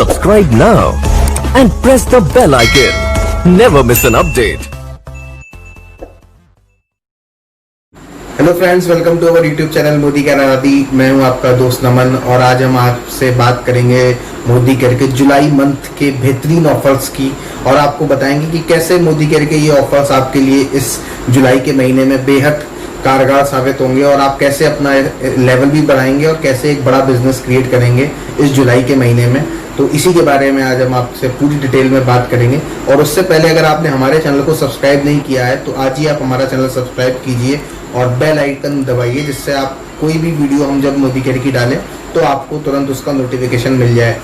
Subscribe now and press the bell icon. Never miss an update. Hello friends, welcome to our YouTube channel Modi का नादी। मैं हूं आपका दोस्त नमन और आज हम आपसे बात करेंगे मोदी केयर के जुलाई मंथ के बेहतरीन ऑफर्स की और आपको बताएंगे कि कैसे मोदी केयर के ये ऑफर्स आपके लिए इस जुलाई के महीने में बेहद कारगर साबित होंगे और आप कैसे अपना लेवल भी बढ़ाएंगे और कैसे एक बड़ा बिजनेस क्रिएट करेंगे इस जुलाई के महीने में। तो इसी के बारे में आज हम आपसे पूरी डिटेल में बात करेंगे। और उससे पहले अगर आपने हमारे चैनल को सब्सक्राइब नहीं किया है तो आज ही आप हमारा चैनल सब्सक्राइब कीजिए और बेल आइकन दबाइए, जिससे आप कोई भी वीडियो हम जब मोदी केयर की डालें तो आपको तुरंत उसका नोटिफिकेशन मिल जाए।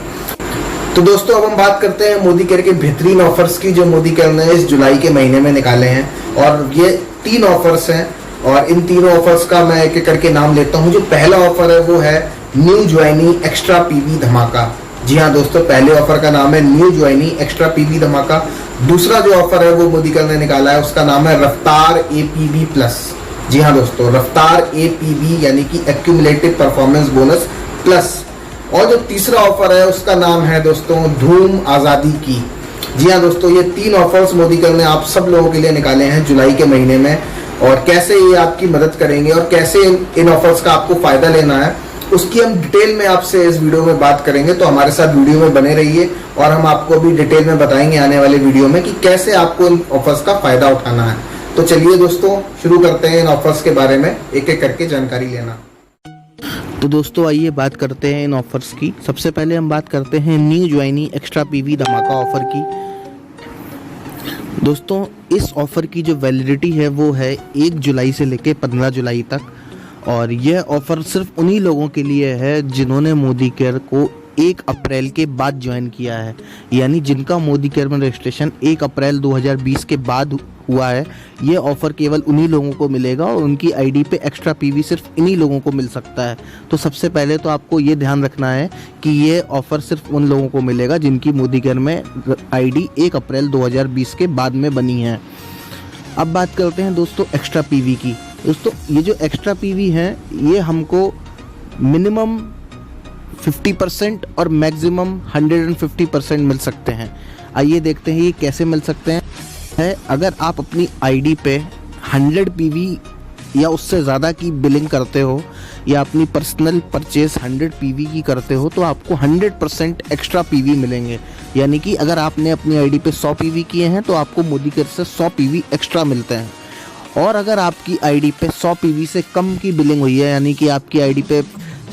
तो दोस्तों, अब हम बात करते हैं मोदी केयर के बेहतरीन ऑफर्स की जो मोदी केयर ने इस जुलाई के महीने में निकाले हैं। और ये 3 ऑफर्स हैं और इन तीनों ऑफर्स का मैं एक एक करके नाम लेता हूँ। जो पहला ऑफर है वो है न्यू ज्वाइनी एक्स्ट्रा पीवी धमाका। जी हाँ दोस्तों, पहले ऑफर का नाम है न्यू ज्वाइनी एक्स्ट्रा पीवी धमाका। दूसरा जो ऑफर है वो मोदी केयर ने निकाला है, उसका नाम है रफ्तार एपीवी प्लस। जी हाँ दोस्तों, रफ्तार एपीवी यानी कि एक्यूमुलेटिव परफॉर्मेंस बोनस प्लस। और जो तीसरा ऑफर है उसका नाम है दोस्तों धूम आजादी की। जी हाँ दोस्तों, ये 3 ऑफर्स मोदी केयर ने आप सब लोगों के लिए निकाले हैं जुलाई के महीने में। और कैसे ये आपकी मदद करेंगे और कैसे इन ऑफर्स का आपको फायदा लेना है उसकी हम डिटेल में आपसे इस वीडियो में बात करेंगे। तो हमारे साथ वीडियो में बने रहिए और हम आपको अभी डिटेल में बताएंगे आने वाले वीडियो में कि कैसे आपको इन ऑफर्स का फायदा उठाना है। तो चलिए दोस्तों, शुरू करते हैं इन ऑफर्स के बारे में एक एक करके जानकारी लेना। तो दोस्तों आइए बात करते हैं इन ऑफर्स की। सबसे पहले हम बात करते हैं न्यू ज्वाइनी एक्स्ट्रा पीवी धमाका ऑफर की। दोस्तों, इस ऑफर की जो वैलिडिटी है वो है 1 जुलाई से लेकर 15 जुलाई तक। और यह ऑफर सिर्फ उन्हीं लोगों के लिए है जिन्होंने मोदी केयर को 1 अप्रैल के बाद ज्वाइन किया है, यानी जिनका मोदी केयर में रजिस्ट्रेशन 1 अप्रैल 2020 के बाद हुआ है। ये ऑफ़र केवल उन्हीं लोगों को मिलेगा और उनकी आईडी पे एक्स्ट्रा पीवी सिर्फ इन्हीं लोगों को मिल सकता है। तो सबसे पहले तो आपको ये ध्यान रखना है कि ये ऑफ़र सिर्फ उन लोगों को मिलेगा जिनकी मोदी केयर में आईडी 1 अप्रैल 2020 के बाद में बनी है। अब बात करते हैं दोस्तों एक्स्ट्रा पीवी की। दोस्तों, ये जो एक्स्ट्रा पीवी हैं ये हमको मिनिमम 50% और मैक्सिमम 150% मिल सकते हैं। आइए देखते हैं ये कैसे मिल सकते हैं। अगर आप अपनी आईडी पे 100 पीवी या उससे ज़्यादा की बिलिंग करते हो या अपनी पर्सनल परचेज 100 पीवी की करते हो तो आपको 100% एक्स्ट्रा पीवी मिलेंगे। यानी कि अगर आपने अपनी आईडी पे 100 पीवी किए हैं तो आपको मोदी केयर से 100 पीवी एक्स्ट्रा मिलते हैं। और अगर आपकी आईडी पे 100 पीवी से कम की बिलिंग हुई है, यानी कि आपकी आईडी पे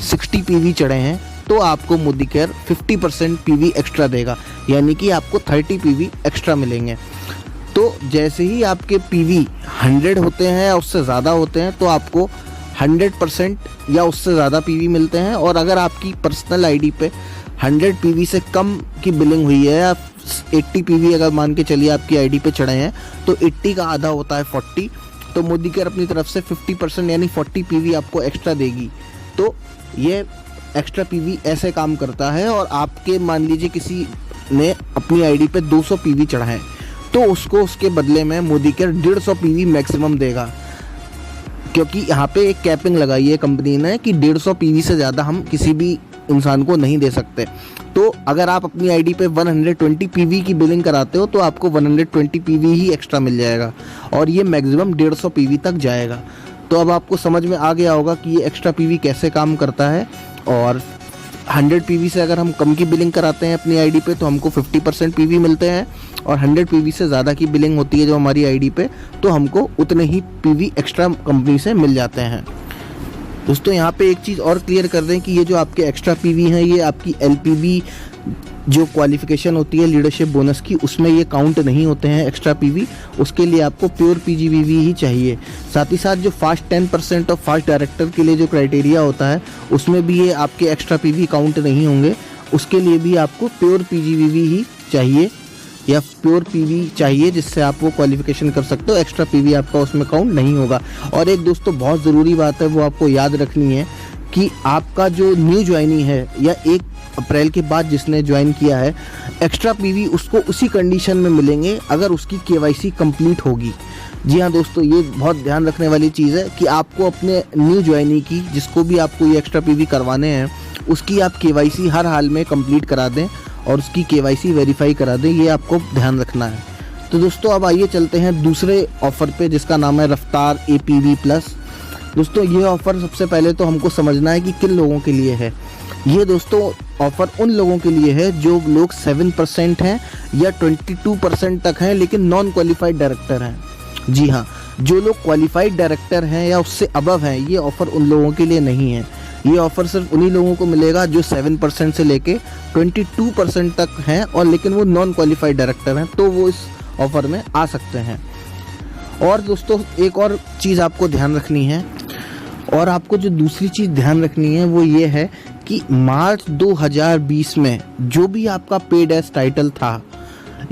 60 पीवी चढ़े हैं, तो आपको मोदी केयर 50% पीवी एक्स्ट्रा देगा, यानी कि आपको 30 पीवी एक्स्ट्रा मिलेंगे। तो जैसे ही आपके पीवी 100 होते हैं या उससे ज़्यादा होते हैं तो आपको 100% या उससे ज़्यादा पीवी मिलते हैं। और अगर आपकी पर्सनल आईडी पे 100 पीवी से कम की बिलिंग हुई है या 80 पीवी अगर मान के चलिए आपकी आईडी पे चढ़े हैं तो 80 का आधा होता है 40, तो मोदी केयर अपनी तरफ से 50% यानी 40 पीवी आपको एक्स्ट्रा देगी। तो ये एक्स्ट्रा पीवी ऐसे काम करता है। और आपके मान लीजिए किसी ने अपनी आईडी पे 200 पीवी चढ़ा है तो उसको उसके बदले में मोदी केयर 150 पीवी मैक्सिमम देगा, क्योंकि यहाँ पे एक कैपिंग लगाई है कंपनी ने कि 150 पीवी से ज़्यादा हम किसी भी इंसान को नहीं दे सकते। तो अगर आप अपनी आईडी पे 120 पीवी की बिलिंग कराते हो तो आपको 120 पीवी ही एक्स्ट्रा मिल जाएगा और ये मैक्सिमम 150 पीवी तक जाएगा। तो अब आपको समझ में आ गया होगा कि ये एक्स्ट्रा पीवी कैसे काम करता है। और 100 पीवी से अगर हम कम की बिलिंग कराते हैं अपनी आईडी पे तो हमको 50% पीवी मिलते हैं और 100 पीवी से ज़्यादा की बिलिंग होती है जो हमारी आईडी पे तो हमको उतने ही पीवी एक्स्ट्रा कंपनी से मिल जाते हैं। दोस्तों, यहाँ पे एक चीज़ और क्लियर कर दें कि ये जो आपके एक्स्ट्रा पीवी हैं ये आपकी एलपीबी जो क्वालिफिकेशन होती है लीडरशिप बोनस की उसमें ये काउंट नहीं होते हैं एक्स्ट्रा पीवी। उसके लिए आपको प्योर पीजीबीवी ही चाहिए। साथ ही साथ जो फास्ट 10% और फास्ट डायरेक्टर के लिए जो क्राइटेरिया होता है उसमें भी ये आपके एक्स्ट्रा पीवी काउंट नहीं होंगे। उसके लिए भी आपको प्योर पीजीबीवी ही चाहिए या प्योर पीवी चाहिए जिससे आप वो क्वालिफिकेशन कर सकते हो। एक्स्ट्रा पीवी आपका उसमें काउंट नहीं होगा। और एक दोस्तों बहुत ज़रूरी बात है वो आपको याद रखनी है कि आपका जो न्यू ज्वाइनी है या 1 अप्रैल के बाद जिसने ज्वाइन किया है एक्स्ट्रा पीवी उसको उसी कंडीशन में मिलेंगे अगर उसकी केवाईसी कंप्लीट होगी। जी हाँ दोस्तों, ये बहुत ध्यान रखने वाली चीज़ है कि आपको अपने न्यू ज्वाइनी की जिसको भी आपको ये एक्स्ट्रा पीवी करवाने हैं उसकी आप केवाईसी हर हाल में कंप्लीट करा दें और उसकी KYC वेरीफाई करा दें, ये आपको ध्यान रखना है। तो दोस्तों अब आइए चलते हैं दूसरे ऑफ़र पे जिसका नाम है रफ्तार APV प्लस। दोस्तों ये ऑफ़र सबसे पहले तो हमको समझना है कि किन लोगों के लिए है। ये दोस्तों ऑफ़र उन लोगों के लिए है जो लोग 7% हैं या 22% तक हैं लेकिन नॉन क्वालिफाइड डायरेक्टर हैं। जी हाँ, जो लोग क्वालिफाइड डायरेक्टर हैं या उससे अबव हैं, ये ऑफ़र उन लोगों के लिए नहीं है। ये ऑफ़र सिर्फ उन्हीं लोगों को मिलेगा जो 7% से लेके 22% तक हैं और लेकिन वो नॉन क्वालिफाइड डायरेक्टर हैं, तो वो इस ऑफ़र में आ सकते हैं। और दोस्तों एक और चीज़ आपको ध्यान रखनी है, और आपको जो दूसरी चीज़ ध्यान रखनी है वो ये है कि मार्च 2020 में जो भी आपका पेड एज टाइटल था,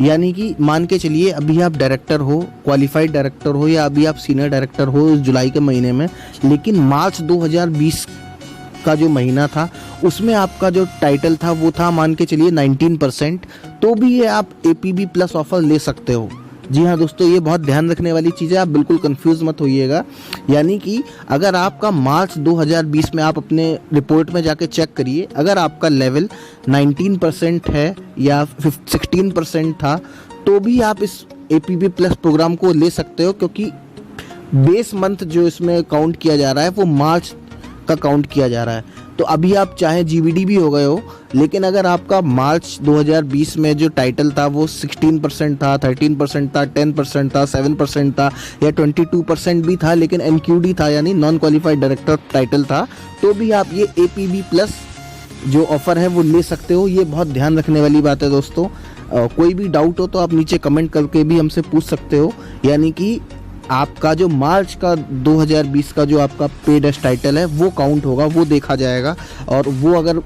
यानी कि मान के चलिए अभी आप डायरेक्टर हो, क्वालिफाइड डायरेक्टर हो या अभी आप सीनियर डायरेक्टर हो इस जुलाई के महीने में, लेकिन मार्च 2020 का जो महीना था उसमें आपका जो टाइटल था वो था मान के चलिए 19%, तो भी ये आप APV प्लस ऑफ़र ले सकते हो। जी हाँ दोस्तों, ये बहुत ध्यान रखने वाली चीज़ है, आप बिल्कुल कंफ्यूज मत होइएगा। यानी कि अगर आपका मार्च 2020 में आप अपने रिपोर्ट में जाके चेक करिए, अगर आपका लेवल 19% है या 16% था, तो भी आप इस APV प्लस प्रोग्राम को ले सकते हो, क्योंकि बेस मंथ जो इसमें काउंट किया जा रहा है वो मार्च का काउंट किया जा रहा है। तो अभी आप चाहे GVD भी हो गए हो, लेकिन अगर आपका मार्च 2020 में जो टाइटल था वो 16% था, 13% था, 10% था, 7% था या 22% भी था, लेकिन NQD था यानी नॉन क्वालिफाइड डायरेक्टर टाइटल था, तो भी आप ये APV प्लस जो ऑफ़र है वो ले सकते हो। ये बहुत ध्यान रखने वाली बात है दोस्तों। कोई भी डाउट हो तो आप नीचे कमेंट करके भी हमसे पूछ सकते हो। यानी कि आपका जो मार्च का 2020 का जो आपका पेड एज टाइटल है वो काउंट होगा, वो देखा जाएगा, और वो अगर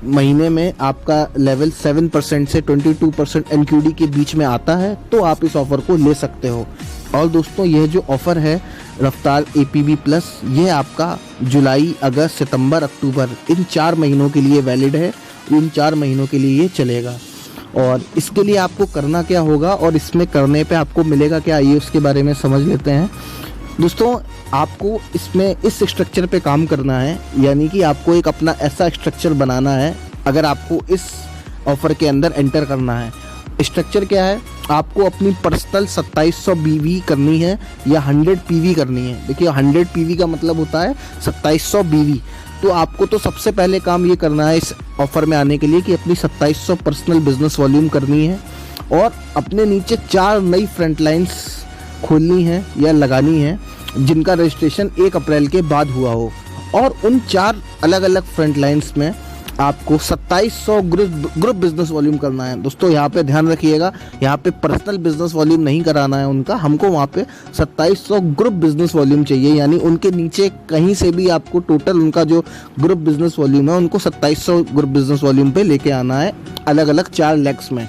महीने में आपका लेवल 7% से 22% NQD के बीच में आता है तो आप इस ऑफ़र को ले सकते हो। और दोस्तों यह जो ऑफ़र है रफ्तार APV प्लस, ये आपका जुलाई, अगस्त, सितंबर, अक्टूबर इन 4 महीनों के लिए वैलिड है। इन 4 महीनों के लिए ये चलेगा। और इसके लिए आपको करना क्या होगा और इसमें करने पे आपको मिलेगा क्या, ये उसके बारे में समझ लेते हैं। दोस्तों आपको इसमें इस स्ट्रक्चर पे काम करना है, यानी कि आपको एक अपना ऐसा स्ट्रक्चर बनाना है अगर आपको इस ऑफ़र के अंदर एंटर करना है। स्ट्रक्चर क्या है, आपको अपनी पर्सनल 2700 BV करनी है या 100 PV करनी है। देखिए 100 PV का मतलब होता है 2700 BV। तो आपको तो सबसे पहले काम ये करना है इस ऑफ़र में आने के लिए कि अपनी 2700 पर्सनल बिजनेस वॉल्यूम करनी है और अपने नीचे 4 नई फ्रंट लाइन्स खोलनी है या लगानी है जिनका रजिस्ट्रेशन 1 अप्रैल के बाद हुआ हो, और उन 4 अलग अलग फ्रंट लाइन्स में आपको 2700 ग्रुप बिजनेस वॉल्यूम करना है। दोस्तों यहाँ पे ध्यान रखिएगा, यहाँ पे पर्सनल बिजनेस वॉल्यूम नहीं कराना है उनका, हमको वहाँ पे 2700 ग्रुप बिजनेस वॉल्यूम चाहिए। यानी उनके नीचे कहीं से भी आपको टोटल उनका जो ग्रुप बिजनेस वॉल्यूम है उनको 2700 ग्रुप बिजनेस वॉल्यूम पे लेके आना है, अलग अलग 4 लेग्स में।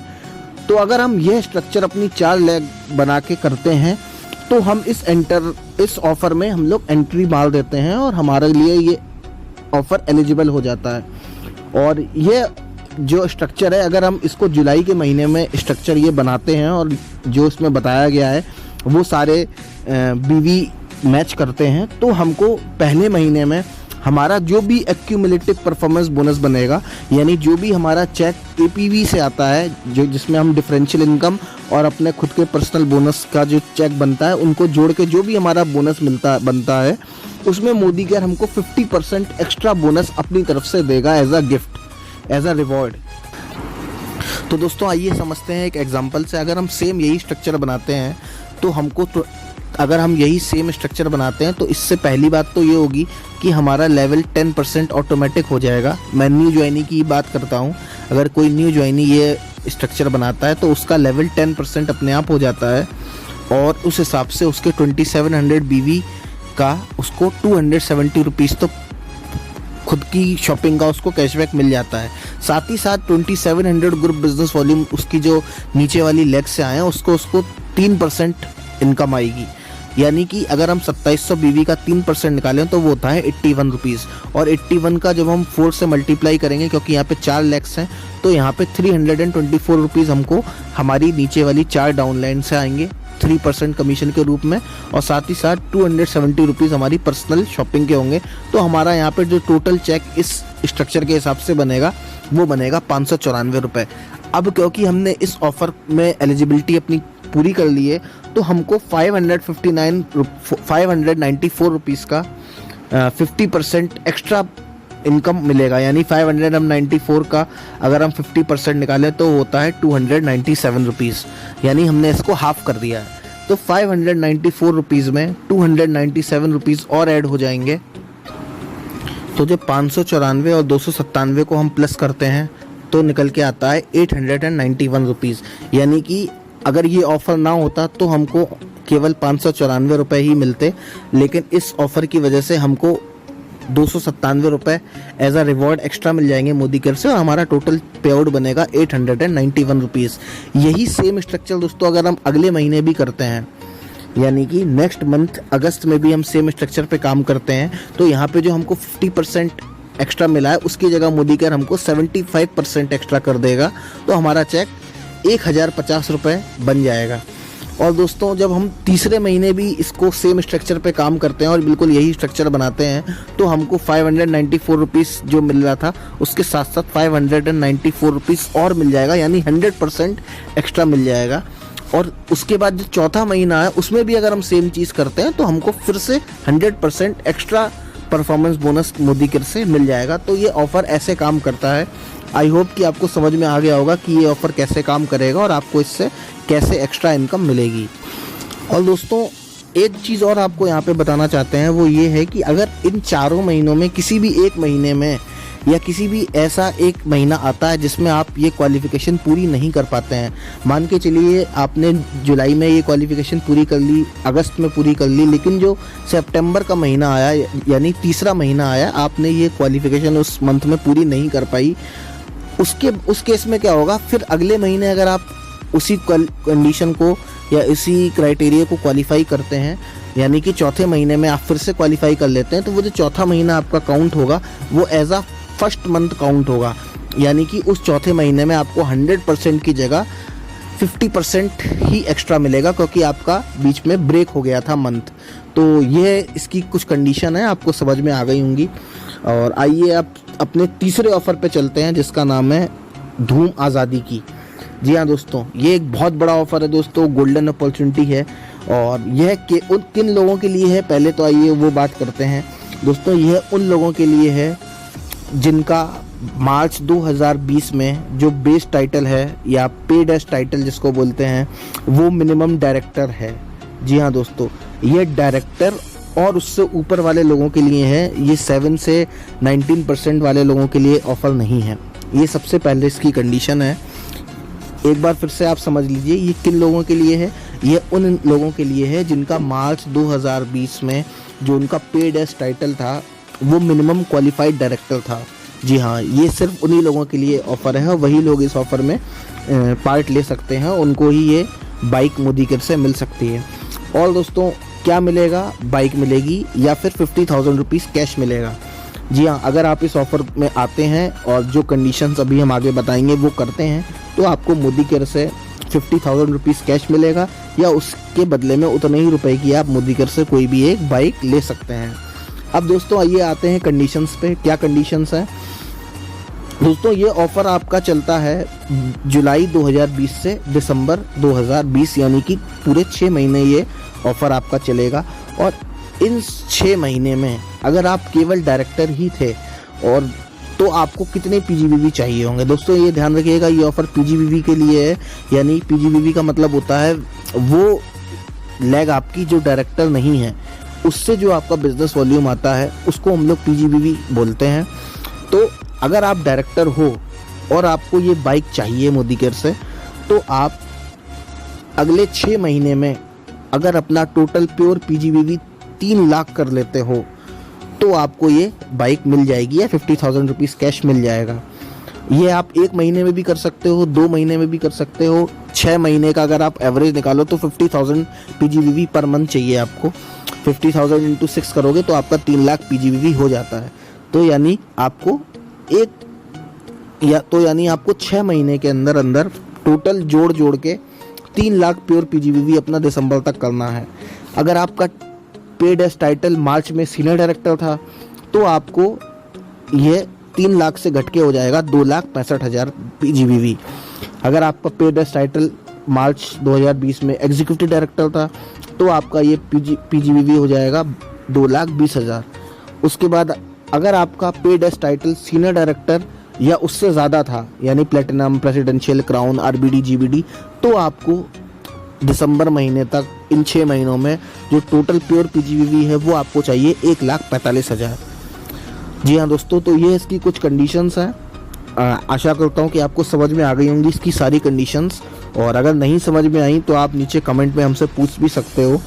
तो अगर हम यह स्ट्रक्चर अपनी 4 लेग बना के करते हैं तो हम इस ऑफ़र में हम लोग एंट्री मार देते हैं और हमारे लिए ये ऑफ़र एलिजिबल हो जाता है। और ये जो स्ट्रक्चर है, अगर हम इसको जुलाई के महीने में स्ट्रक्चर ये बनाते हैं और जो इसमें बताया गया है वो सारे BV मैच करते हैं, तो हमको पहले महीने में हमारा जो भी एक्यूमुलेटिव परफॉर्मेंस बोनस बनेगा, यानी जो भी हमारा चेक APV से आता है, जो जिसमें हम डिफरेंशियल इनकम और अपने खुद के पर्सनल बोनस का जो चेक बनता है उनको जोड़ के जो भी हमारा बोनस बनता है, उसमें मोदी केयर हमको 50% एक्स्ट्रा बोनस अपनी तरफ से देगा as a gift, as a reward. तो दोस्तों आइए समझते हैं एक एग्जांपल से। अगर हम सेम यही स्ट्रक्चर बनाते हैं तो अगर हम यही सेम स्ट्रक्चर बनाते हैं तो इससे पहली बात तो ये होगी कि हमारा लेवल 10% ऑटोमेटिक हो जाएगा। मैं न्यू ज्वाइनी की बात करता हूँ, अगर कोई न्यू ज्वाइनी ये स्ट्रक्चर बनाता है तो उसका लेवल 10% अपने आप हो जाता है, और उस हिसाब से उसके 2700 BV का उसको 270 रुपीज़ तो खुद की शॉपिंग का उसको कैशबैक मिल जाता है। साथ ही साथ 2700 ग्रुप बिजनेस वॉल्यूम उसकी जो नीचे वाली लेग से आए हैं उसको 3% इनकम आएगी। यानी कि अगर हम 2700 BV का 3% निकालें तो वो होता है 81 रुपीज़, और 81 का जब हम 4 से मल्टीप्लाई करेंगे, क्योंकि यहाँ पे 4 लेग्स हैं, तो यहाँ पे 324 रुपीज़ हमको हमारी नीचे वाली 4 डाउनलाइन से आएंगे। 3% कमीशन के रूप में, और साथ ही साथ 270 रुपीज़ हमारी पर्सनल शॉपिंग के होंगे। तो हमारा यहाँ पर जो टोटल चेक इस स्ट्रक्चर के हिसाब से बनेगा वो बनेगा 594 रुपये। अब क्योंकि हमने इस ऑफ़र में एलिजिबिलिटी अपनी पूरी कर ली है, तो हमको 594 रुपीज़ का 50% एक्स्ट्रा इनकम मिलेगा। यानी 594 का अगर हम 50% निकालें तो होता है 297 रुपीज़, यानी हमने इसको हाफ कर दिया है। तो 594 रुपीज़ में 297 रुपीज़ और ऐड हो जाएंगे। तो जब 594 और 297 को हम प्लस करते हैं तो निकल के आता है 891 रुपीज़। यानी कि अगर ये ऑफ़र ना होता तो हमको केवल 594 रुपये ही मिलते, लेकिन इस ऑफ़र की वजह से हमको 297 रुपये एज अ रिवॉर्ड एक्स्ट्रा मिल जाएंगे मोदी केयर से, और हमारा टोटल पे आउट बनेगा 891 रुपीज़। यही सेम स्ट्रक्चर दोस्तों अगर हम अगले महीने भी करते हैं, यानी कि नेक्स्ट मंथ अगस्त में भी हम सेम स्ट्रक्चर पे काम करते हैं, तो यहाँ पे जो हमको 50% एक्स्ट्रा मिला है उसकी जगह मोदी केयर हमको 75% एक्स्ट्रा कर देगा, तो हमारा चेक 1050 रुपये बन जाएगा। और दोस्तों जब हम तीसरे महीने भी इसको सेम स्ट्रक्चर पे काम करते हैं और बिल्कुल यही स्ट्रक्चर बनाते हैं, तो हमको 594 रुपीज़ जो मिल रहा था उसके साथ साथ 594 रुपीज़ और मिल जाएगा, यानी 100% एक्स्ट्रा मिल जाएगा। और उसके बाद जो चौथा महीना है उसमें भी अगर हम सेम चीज़ करते हैं तो हमको फिर से 100% extra performance bonus Modi care से मिल जाएगा। तो ये ऑफ़र ऐसे काम करता है। आई होप कि आपको समझ में आ गया होगा कि ये ऑफ़र कैसे काम करेगा और आपको इससे कैसे एक्स्ट्रा इनकम मिलेगी। और दोस्तों एक चीज़ और आपको यहाँ पे बताना चाहते हैं, वो ये है कि अगर इन चारों महीनों में किसी भी एक महीने में या किसी भी ऐसा एक महीना आता है जिसमें आप ये क्वालिफ़िकेशन पूरी नहीं कर पाते हैं, मान के चलिए आपने जुलाई में ये क्वालिफ़िकेशन पूरी कर ली, अगस्त में पूरी कर ली, लेकिन जो सितंबर का महीना आया यानी तीसरा महीना आया, आपने ये क्वालिफ़िकेशन उस मंथ में पूरी नहीं कर पाई, उस केस में क्या होगा, फिर अगले महीने अगर आप उसी कंडीशन को या इसी क्राइटेरिया को क्वालिफाई करते हैं, यानी कि चौथे महीने में आप फिर से क्वालिफाई कर लेते हैं, तो वो जो चौथा महीना आपका काउंट होगा वो as a first month count होगा। यानी कि उस चौथे महीने में आपको 100% की जगह 50% ही एक्स्ट्रा मिलेगा, क्योंकि आपका बीच में ब्रेक हो गया था मंथ। तो ये इसकी कुछ कंडीशन है, आपको समझ में आ गई होंगी। और आइए आप अपने तीसरे ऑफ़र पे चलते हैं जिसका नाम है धूम आज़ादी की। जी हाँ दोस्तों, ये एक बहुत बड़ा ऑफ़र है दोस्तों, गोल्डन अपॉर्चुनिटी है। और यह किन लोगों के लिए है, पहले तो आइए वो बात करते हैं दोस्तों। यह उन लोगों के लिए है जिनका मार्च 2020 में जो बेस टाइटल है या पेड एज टाइटल जिसको बोलते हैं, वो मिनिमम डायरेक्टर है। जी हाँ दोस्तों, ये डायरेक्टर और उससे ऊपर वाले लोगों के लिए है, ये 7 से 19% वाले लोगों के लिए ऑफ़र नहीं है। ये सबसे पहले इसकी कंडीशन है। एक बार फिर से आप समझ लीजिए ये किन लोगों के लिए है। ये उन लोगों के लिए है जिनका मार्च 2020 में जो उनका पेड एज टाइटल था वो मिनिमम क्वालिफाइड डायरेक्टर था। जी हाँ, ये सिर्फ उन्हीं लोगों के लिए ऑफ़र है, वही लोग इस ऑफ़र में पार्ट ले सकते हैं, उनको ही ये बाइक मोदी केयर से मिल सकती है। और दोस्तों क्या मिलेगा, बाइक मिलेगी या फिर 50,000 रुपीज़ कैश मिलेगा। जी हाँ, अगर आप इस ऑफ़र में आते हैं और जो कंडीशंस अभी हम आगे बताएंगे वो करते हैं, तो आपको मोदी केयर से 50,000 रुपीज़ कैश मिलेगा, या उसके बदले में उतने ही रुपए की आप मोदी केयर से कोई भी एक बाइक ले सकते हैं। अब दोस्तों आइए आते हैं कंडीशंस पे। क्या कंडीशंस हैं दोस्तों? ये ऑफ़र आपका चलता है जुलाई 2020 से दिसंबर 2020, यानी कि पूरे 6 महीने ये ऑफ़र आपका चलेगा। और इन 6 महीने में अगर आप केवल डायरेक्टर ही थे और तो आपको कितने पीजीबीवी चाहिए होंगे दोस्तों? ये ध्यान रखिएगा, ये ऑफ़र पीजीबीवी के लिए है। यानी पीजीबीवी का मतलब होता है वो लेग आपकी जो डायरेक्टर नहीं है, उससे जो आपका बिजनेस वॉल्यूम आता है उसको हम लोग पीजीबीवी बोलते हैं। तो अगर आप डायरेक्टर हो और आपको ये बाइक चाहिए मोदी केयर से, तो आप अगले 6 महीने में अगर अपना टोटल प्योर पीजीबीवी 3 लाख कर लेते हो तो आपको ये बाइक मिल जाएगी या 50,000 रुपीज़ कैश मिल जाएगा। ये आप 1 महीने में भी कर सकते हो, 2 महीने में भी कर सकते हो। 6 महीने का अगर आप एवरेज निकालो तो 50,000 पीजीबीवी पर मंथ चाहिए आपको। 50,000 इंटू 6 करोगे तो आपका 3 लाख पीजीबीवी हो जाता है। तो यानी आपको आपको 6 महीने के अंदर अंदर टोटल जोड़ के 3 लाख प्योर पीजीवीवी अपना दिसंबर तक करना है। अगर आपका पेड एज टाइटल मार्च में सीनियर डायरेक्टर था तो आपको ये 3 लाख से घट के हो जाएगा 2,65,000 पीजीवीवी। अगर आपका पेड एज टाइटल मार्च 2020 में एग्जीक्यूटिव डायरेक्टर था तो आपका ये पीजीवीवी हो जाएगा 2,20,000। उसके बाद अगर आपका paid as title senior director या उससे ज़्यादा था, यानी platinum, presidential, crown, RBD, GBD, तो आपको दिसंबर महीने तक इन 6 महीनों में जो टोटल प्योर पीजीवीवी है वो आपको चाहिए 1,45,000। जी हाँ दोस्तों, तो ये इसकी कुछ कंडीशंस हैं। आशा करता हूँ कि आपको समझ में आ गई होंगी इसकी सारी कंडीशंस, और अगर नहीं समझ में आई तो आप नीचे कमेंट में हमसे पूछ भी सकते हो।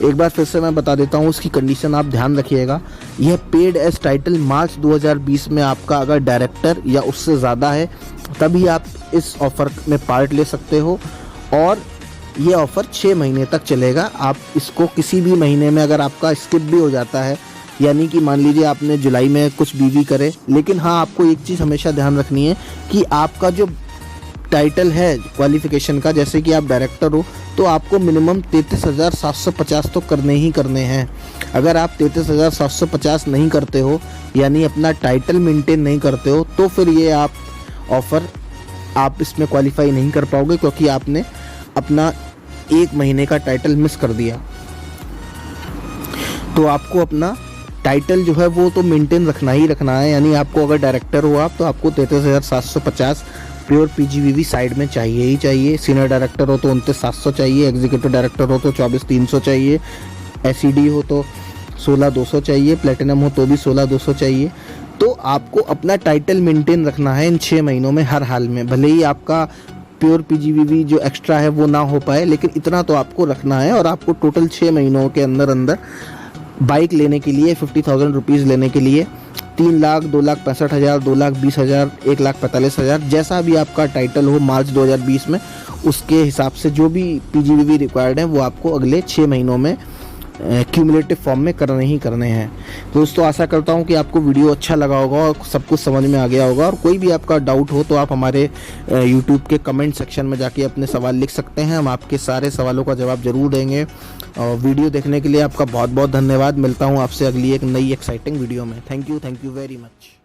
एक बार फिर से मैं बता देता हूँ उसकी कंडीशन, आप ध्यान रखिएगा। यह पेड एज टाइटल मार्च 2020 में आपका अगर डायरेक्टर या उससे ज़्यादा है तभी आप इस ऑफ़र में पार्ट ले सकते हो, और ये ऑफ़र 6 महीने तक चलेगा। आप इसको किसी भी महीने में अगर आपका स्किप भी हो जाता है, यानी कि मान लीजिए आपने जुलाई में कुछ बीवी करे, लेकिन हाँ आपको एक चीज़ हमेशा ध्यान रखनी है कि आपका जो टाइटल है क्वालिफिकेशन का, जैसे कि आप डायरेक्टर हो तो आपको मिनिमम 33,750 तो करने ही करने हैं। अगर आप 33,750 नहीं करते हो, यानी अपना टाइटल मेंटेन नहीं करते हो, तो फिर ये आप ऑफ़र आप इसमें क्वालिफाई नहीं कर पाओगे, क्योंकि आपने अपना 1 महीने का टाइटल मिस कर दिया। तो आपको अपना टाइटल जो है वो तो मेंटेन रखना ही रखना है। यानी आपको अगर डायरेक्टर हो आप, तो आपको 33,750 प्योर पीजीवीवी साइड में चाहिए ही चाहिए। सीनियर डायरेक्टर हो तो 29,700 चाहिए, एग्जीक्यूटिव डायरेक्टर हो तो 24,300 चाहिए, एसईडी हो तो 16,200 चाहिए, प्लेटिनम हो तो भी 16,200 चाहिए। तो आपको अपना टाइटल मेंटेन रखना है इन 6 महीनों में हर हाल में। भले ही आपका प्योर पीजीवीवी जो एक्स्ट्रा है वो ना हो पाए, लेकिन इतना तो आपको रखना है। और आपको टोटल 6 महीनों के अंदर अंदर बाइक लेने के लिए 50,000 रुपीज़ लेने के लिए 3 लाख, 2,65,000, 2,20,000, 1,45,000, जैसा भी आपका टाइटल हो मार्च 2020 में, उसके हिसाब से जो भी पीजीवीवी रिक्वायर्ड है वो आपको अगले 6 महीनों में क्यूमुलेटिव फॉर्म में करने ही करने हैं। तो दोस्तों आशा करता हूँ कि आपको वीडियो अच्छा लगा होगा और सब कुछ समझ में आ गया होगा। और कोई भी आपका डाउट हो तो आप हमारे यूट्यूब के कमेंट सेक्शन में जाके अपने सवाल लिख सकते हैं, हम आपके सारे सवालों का जवाब ज़रूर देंगे। और वीडियो देखने के लिए आपका बहुत बहुत धन्यवाद। मिलता हूँ आपसे अगली एक नई एक्साइटिंग वीडियो में। Thank you very much.